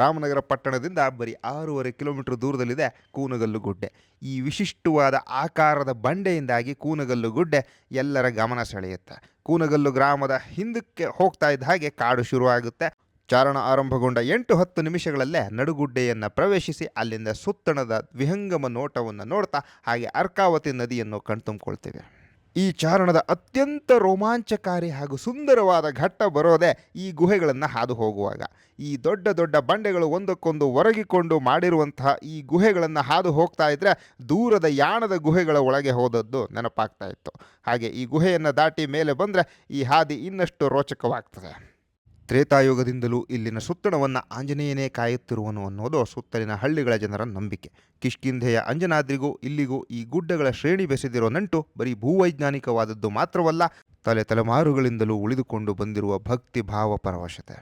ರಾಮನಗರ ಪಟ್ಟಣದಿಂದ ಬರೀ 6.5 ಕಿಲೋಮೀಟರ್ ದೂರದಲ್ಲಿದೆ ಕೂನಗಲ್ಲು ಗುಡ್ಡೆ. ಈ ವಿಶಿಷ್ಟವಾದ ಆಕಾರದ ಬಂಡೆಯಿಂದಾಗಿ ಕೂನಗಲ್ಲು ಗುಡ್ಡೆ ಎಲ್ಲರ ಗಮನ ಸೆಳೆಯುತ್ತೆ. ಕೂನಗಲ್ಲು ಗ್ರಾಮದ ಹಿಂದಕ್ಕೆ ಹೋಗ್ತಾ ಇದ್ದ ಹಾಗೆ ಕಾಡು ಶುರುವಾಗುತ್ತೆ. ಚಾರಣ ಆರಂಭಗೊಂಡ 8-10 ನಿಮಿಷಗಳಲ್ಲೇ ನಡುಗುಡ್ಡೆಯನ್ನು ಪ್ರವೇಶಿಸಿ ಅಲ್ಲಿಂದ ಸುತ್ತಣದ ವಿಹಂಗಮ ನೋಟವನ್ನು ನೋಡ್ತಾ ಹಾಗೆ ಅರ್ಕಾವತಿ ನದಿಯನ್ನು ಕಣ್ತುಂಬಿಕೊಳ್ತೇವೆ. ಈ ಚಾರಣದ ಅತ್ಯಂತ ರೋಮಾಂಚಕಾರಿ ಹಾಗೂ ಸುಂದರವಾದ ಘಟ್ಟ ಬರೋದೇ ಈ ಗುಹೆಗಳನ್ನು ಹಾದು ಹೋಗುವಾಗ. ಈ ದೊಡ್ಡ ದೊಡ್ಡ ಬಂಡೆಗಳು ಒಂದಕ್ಕೊಂದು ಒರಗಿಕೊಂಡು ಮಾಡಿರುವಂತಹ ಈ ಗುಹೆಗಳನ್ನು ಹಾದು ಹೋಗ್ತಾ ಇದ್ದರೆ ದೂರದ ಯಾಣದ ಗುಹೆಗಳ ಒಳಗೆ ಹೋದದ್ದು ನೆನಪಾಗ್ತಾ ಇತ್ತು. ಹಾಗೆ ಈ ಗುಹೆಯನ್ನು ದಾಟಿ ಮೇಲೆ ಬಂದರೆ ಈ ಹಾದಿ ಇನ್ನಷ್ಟು ರೋಚಕವಾಗ್ತದೆ. ತ್ರೇತಾಯುಗದಿಂದಲೂ ಇಲ್ಲಿನ ಸುತ್ತಣವನ್ನು ಆಂಜನೇಯನೇ ಕಾಯುತ್ತಿರುವನು ಅನ್ನೋದು ಸುತ್ತಲಿನ ಹಳ್ಳಿಗಳ ಜನರ ನಂಬಿಕೆ. ಕಿಷ್ಕಿಂಧೆಯ ಅಂಜನಾದ್ರಿಗೂ ಇಲ್ಲಿಗೂ ಈ ಗುಡ್ಡಗಳ ಶ್ರೇಣಿ ಬೆಸೆದಿರೋ ನಂಟು ಬರೀ ಭೂವೈಜ್ಞಾನಿಕವಾದದ್ದು ಮಾತ್ರವಲ್ಲ, ತಲೆಮಾರುಗಳಿಂದಲೂ ಉಳಿದುಕೊಂಡು ಬಂದಿರುವ ಭಕ್ತಿ ಭಾವ ಪರವಶತೆ.